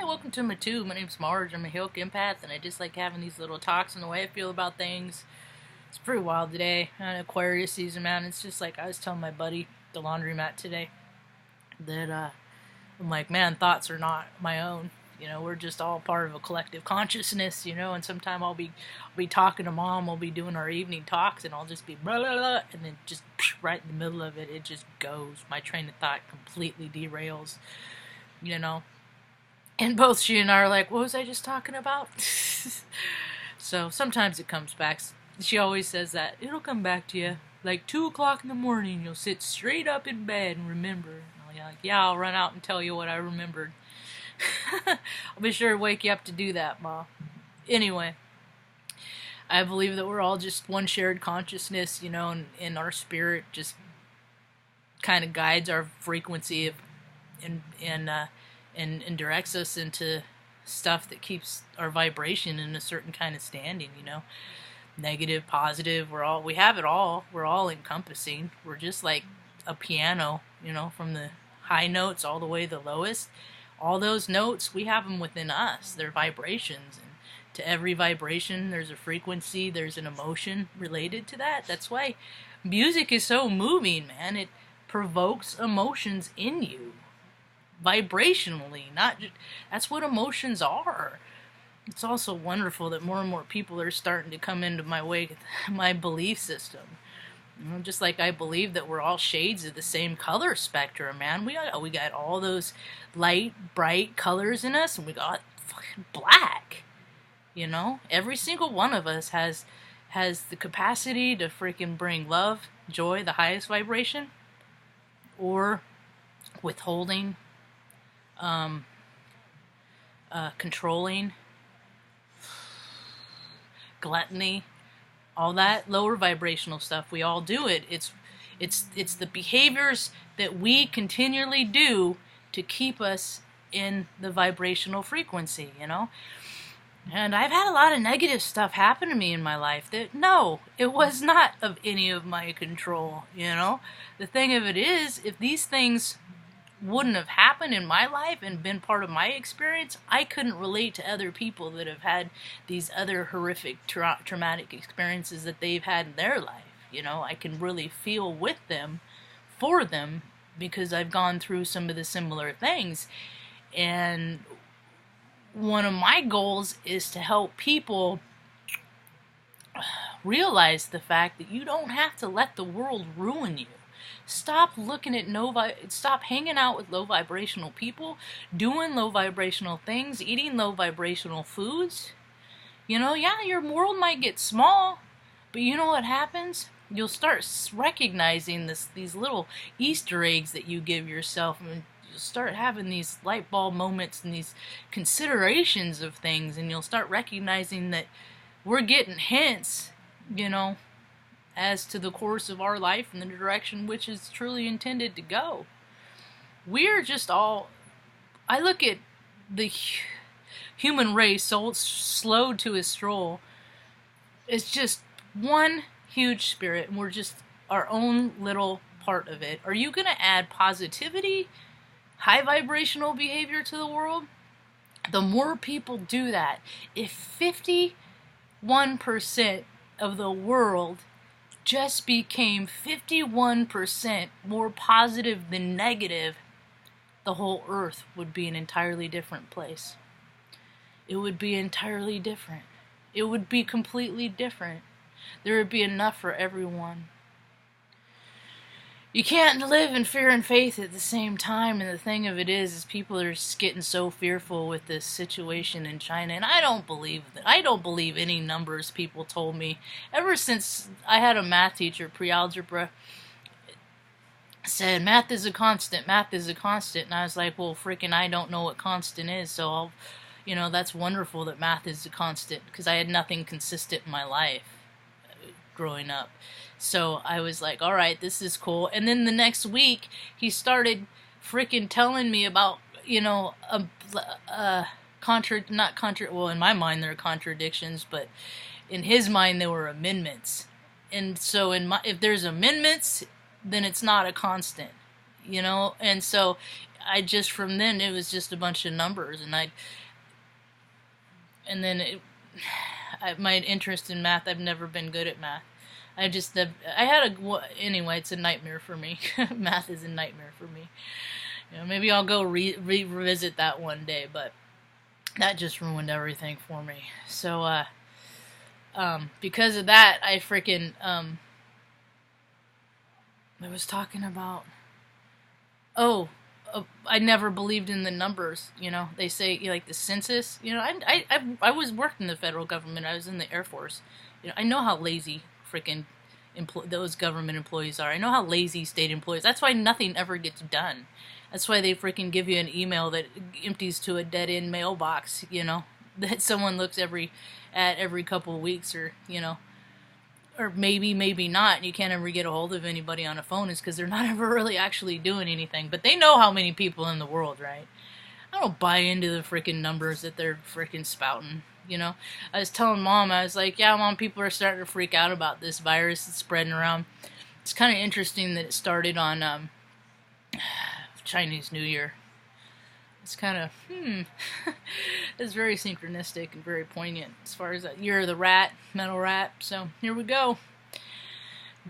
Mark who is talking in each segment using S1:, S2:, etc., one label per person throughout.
S1: welcome to my tube. My name's Marge. I'm a Hilk empath, and I just like having these little talks on the way I feel about things. It's pretty wild today. Aquarius season, man. It's just like I was telling my buddy, the laundromat today, that I'm like, man, thoughts are not my own. We're just all part of a collective consciousness, and sometime I'll be talking to mom, we'll be doing our evening talks, and I'll just be blah, blah, blah, and then just right in the middle of it, it just goes. My train of thought completely derails, And both she and I are like, what was I just talking about? So sometimes it comes back. She always says that. It'll come back to you. Like 2 o'clock in the morning, you'll sit straight up in bed and remember. And I'll be like, yeah, I'll run out and tell you what I remembered. I'll be sure to wake you up to do that, Ma. Anyway, I believe that we're all just one shared consciousness, and our spirit just kind of guides our frequency and directs us into stuff that keeps our vibration in a certain kind of standing, Negative, positive, we have it all. We're all encompassing. We're just like a piano, from the high notes all the way to the lowest. All those notes, we have them within us. They're vibrations. And to every vibration, there's a frequency, there's an emotion related to that. That's why music is so moving, man. It provokes emotions in you. Vibrationally, that's what emotions are. It's also wonderful that more and more people are starting to come into my belief system. Just like I believe that we're all shades of the same color spectrum, man. We got all those light, bright colors in us, and we got fucking black. Every single one of us has the capacity to freaking bring love, joy, the highest vibration, or withholding, controlling, gluttony, all that lower vibrational stuff. We all do it. It's the behaviors that we continually do to keep us in the vibrational frequency, And I've had a lot of negative stuff happen to me in my life that, no, it was not of any of my control, The thing of it is, if these things wouldn't have happened in my life and been part of my experience, I couldn't relate to other people that have had these other horrific traumatic experiences that they've had in their life. I can really feel with them, for them, because I've gone through some of the similar things. And one of my goals is to help people realize the fact that you don't have to let the world ruin you. Stop looking at stop hanging out with low vibrational people, doing low vibrational things, eating low vibrational foods. Yeah, your world might get small, but you know what happens? You'll start recognizing these little Easter eggs that you give yourself, and you'll start having these light bulb moments and these considerations of things, and you'll start recognizing that we're getting hints, as to the course of our life and the direction which is truly intended to go. We're just all... I look at the human race, so slowed to a stroll, it's just one huge spirit, and we're just our own little part of it. Are you going to add positivity, high vibrational behavior to the world? The more people do that, if 51% of the world just became 51% more positive than negative, the whole earth would be an entirely different place. It would be entirely different. It would be completely different. There would be enough for everyone. You can't live in fear and faith at the same time, and the thing of it is people are just getting so fearful with this situation in China, and I don't believe that. I don't believe any numbers people told me. Ever since I had a math teacher, pre-algebra, said, math is a constant, and I was like, well, freaking I don't know what constant is, so that's wonderful that math is a constant, because I had nothing consistent in my life growing up. So I was like, all right, this is cool. And then the next week, he started freaking telling me about, well, in my mind, there are contradictions, but in his mind, there were amendments. And so if there's amendments, then it's not a constant. you know? And so I just, from then, it was just a bunch of numbers, and then my interest in math, I've never been good at math. Anyway, it's a nightmare for me. Math is a nightmare for me. You know, maybe I'll go revisit that one day, but that just ruined everything for me. So, because of that, I freaking, I was talking about, I never believed in the numbers. You know, they say, like, the census. You know, I was working in the federal government. I was in the Air Force. You know, I know how lazy freaking those government employees are. I know how lazy state employees. That's why nothing ever gets done. That's why they freaking give you an email that empties to a dead-end mailbox. You know, that someone looks at every couple of weeks, or you know. Or maybe not, and you can't ever get a hold of anybody on a phone, is because they're not ever really actually doing anything. But they know how many people in the world, right? I don't buy into the freaking numbers that they're freaking spouting, you know? I was telling Mom, I was like, yeah, Mom, people are starting to freak out about this virus that's spreading around. It's kind of interesting that it started on Chinese New Year. It's kind of, it's very synchronistic and very poignant as far as that year of the rat, metal rat. So here we go.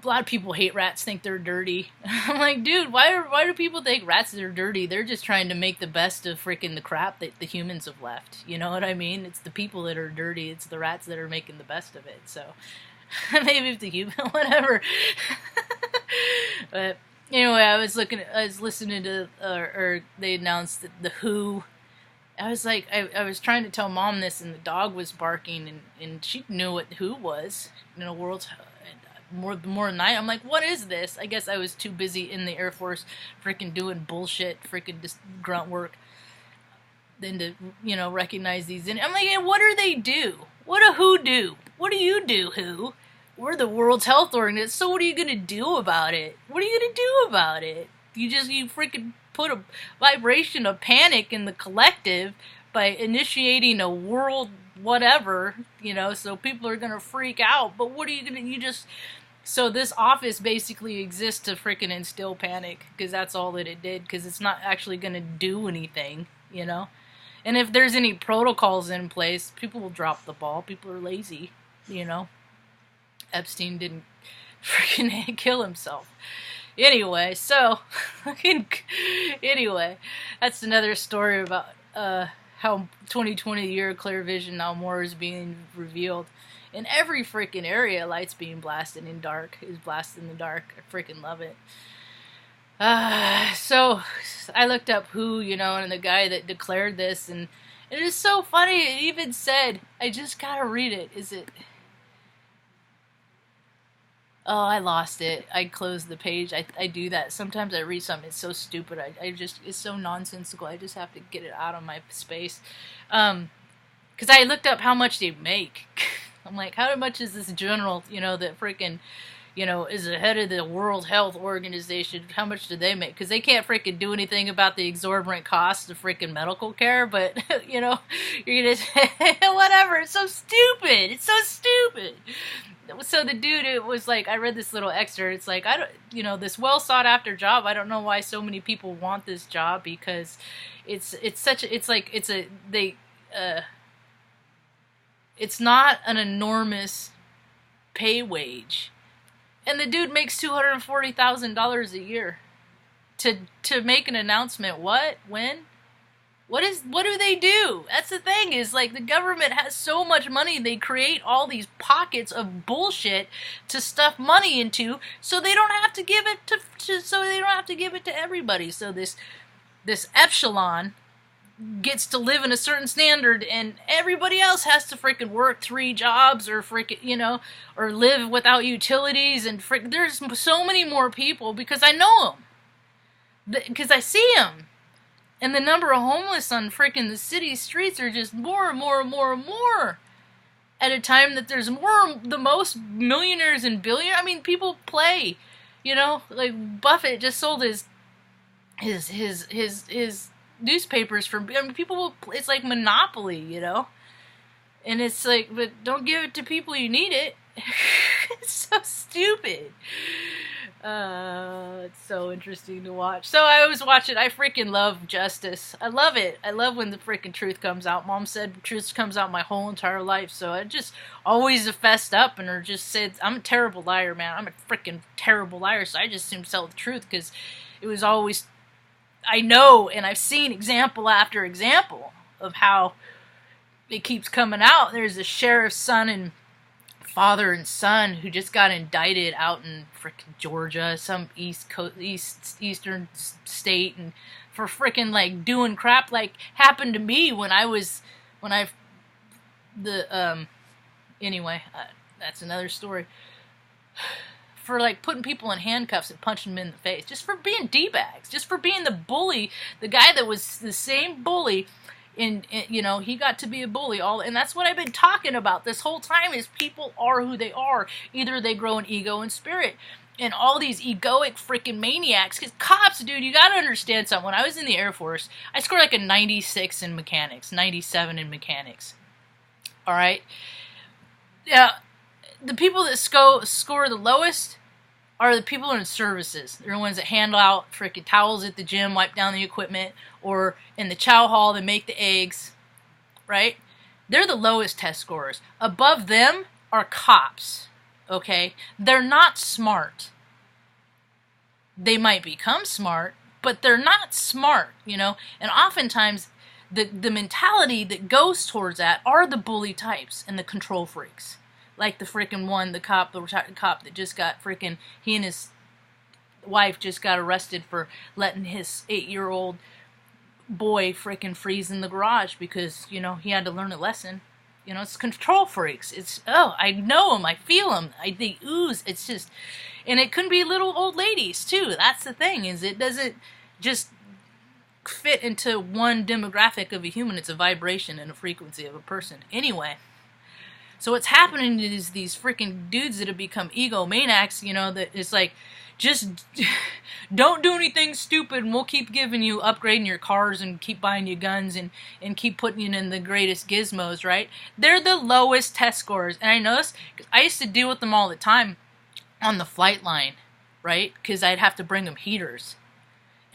S1: A lot of people hate rats, think they're dirty. I'm like, dude, why do people think rats are dirty? They're just trying to make the best of freaking the crap that the humans have left. You know what I mean? It's the people that are dirty. It's the rats that are making the best of it. So maybe if the human, whatever. But anyway, I was listening to, or they announced the WHO. I was like, I was trying to tell Mom this, and the dog was barking, and she knew what WHO was, you know, more than I. I'm like, what is this? I guess I was too busy in the Air Force, freaking doing bullshit, freaking just grunt work, than to, you know, recognize these. And I'm like, yeah, what do they do? What do WHO do? What do you do, WHO? We're the World Health Organization, so what are you going to do about it? What are you going to do about it? You freaking put a vibration of panic in the collective by initiating a world whatever, you know, so people are going to freak out. But what are you going to, so this office basically exists to freaking instill panic, because that's all that it did, because it's not actually going to do anything, you know? And if there's any protocols in place, people will drop the ball. People are lazy, you know? Epstein didn't freaking kill himself. Anyway, so, anyway, that's another story about how 2020, the year of clear vision, now more is being revealed. In every freaking area, lights being blasted in dark, is blasted in the dark. I freaking love it. So, I looked up who, you know, and the guy that declared this, and it is so funny, it even said, I just gotta read it, Oh, I lost it. I closed the page. I do that. Sometimes I read something, it's so stupid. It's so nonsensical. I just have to get it out of my space. Because I looked up how much they make. I'm like, how much is this general, you know, that freaking, you know, is the head of the World Health Organization, how much do they make? Because they can't freaking do anything about the exorbitant costs of freaking medical care, but, you know, you're going to, whatever. It's so stupid. It's so stupid. So the dude, it was like, I read this little excerpt, it's like, this well sought after job, I don't know why so many people want this job, because it's not an enormous pay wage. And the dude makes $240,000 a year to make an announcement. What? When? What do they do? That's the thing, is like the government has so much money, they create all these pockets of bullshit to stuff money into, so they don't have to give it to everybody. So this epsilon gets to live in a certain standard, and everybody else has to freaking work 3 jobs, or freaking, you know, or live without utilities, and there's so many more people, because I know them, because I see them. And the number of homeless on freaking the city streets are just more and more and more and more. At a time that there's the most millionaires and billionaires. I mean, people play, you know, like Buffett just sold his newspapers for. I mean, people will. It's like Monopoly, you know. And it's like, but don't give it to people you need it. It's so stupid. It's so interesting to watch. So I always watch it. I freaking love justice. I love it. I love when the freaking truth comes out. Mom said truth comes out my whole entire life. So I just always fessed up and or just said, I'm a terrible liar, man. I'm a freaking terrible liar. So I just assumed to tell the truth because it was always, I know, and I've seen example after example of how it keeps coming out. There's a sheriff's son and father and son who just got indicted out in frickin' Georgia, some eastern state, and for frickin' like doing crap like happened to me anyway, that's another story. For like putting people in handcuffs and punching them in the face, just for being D-bags, just for being the bully, the guy that was the same bully. And you know, he got to be a bully and that's what I've been talking about this whole time is people are who they are. Either they grow an ego and spirit. And all these egoic freaking maniacs, because cops, dude, you gotta understand something. When I was in the Air Force, I scored like a 96 in mechanics, 97 in mechanics. Alright? Yeah, the people that score the lowest are the people in services. They're the ones that hand out freaking towels at the gym, wipe down the equipment, or in the chow hall they make the eggs, right? They're the lowest test scorers. Above them are cops, okay? They're not smart. They might become smart, but they're not smart, you know? And oftentimes, the mentality that goes towards that are the bully types and the control freaks. Like the freaking one, the retired cop that just got freaking, he and his wife just got arrested for letting his 8-year-old boy freaking freeze in the garage because, you know, he had to learn a lesson. You know, it's control freaks. It's, I know them, I feel them, they ooze. It's just, and it could be little old ladies too. That's the thing, is it doesn't just fit into one demographic of a human. It's a vibration and a frequency of a person. Anyway. So what's happening is these freaking dudes that have become egomaniacs, you know, that it's like, just don't do anything stupid and we'll keep giving you, upgrading your cars and keep buying you guns and keep putting you in the greatest gizmos, right? They're the lowest test scores. And I know this because I used to deal with them all the time on the flight line, right? Because I'd have to bring them heaters.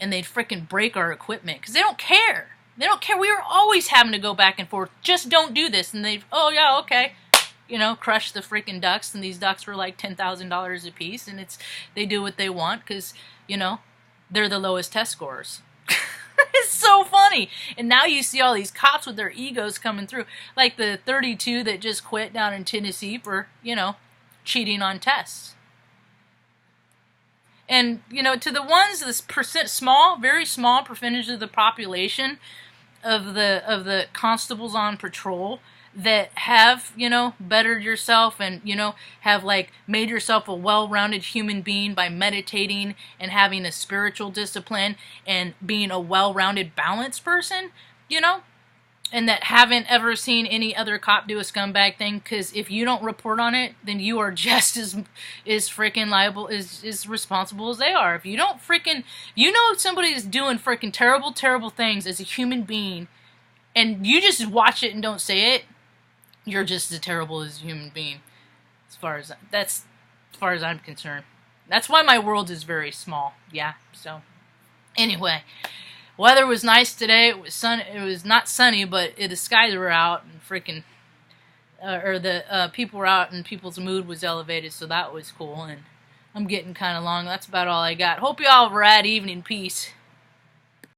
S1: And they'd freaking break our equipment because they don't care. They don't care. We were always having to go back and forth. Just don't do this. And they'd, oh yeah, okay. You know, crush the freaking ducks, and these ducks were like $10,000 a piece, and they do what they want because, you know, they're the lowest test scores. It's so funny. And now you see all these cops with their egos coming through, like the 32 that just quit down in Tennessee for, you know, cheating on tests. And, you know, to the ones, this small, very small percentage of the population of the constables on patrol that have, you know, bettered yourself and, you know, have like made yourself a well-rounded human being by meditating and having a spiritual discipline and being a well-rounded balanced person, you know, and that haven't ever seen any other cop do a scumbag thing, because if you don't report on it, then you are just as freaking liable, as responsible as they are. If you don't freaking, you know somebody is doing freaking terrible things as a human being, and you just watch it and don't say it, you're just as terrible as a human being. As far as I'm concerned. That's why my world is very small. Yeah. So, anyway, weather was nice today. It was It was not sunny, but the skies were out and freaking, people were out and people's mood was elevated. So that was cool. And I'm getting kind of long. That's about all I got. Hope you all have a rad evening. Peace.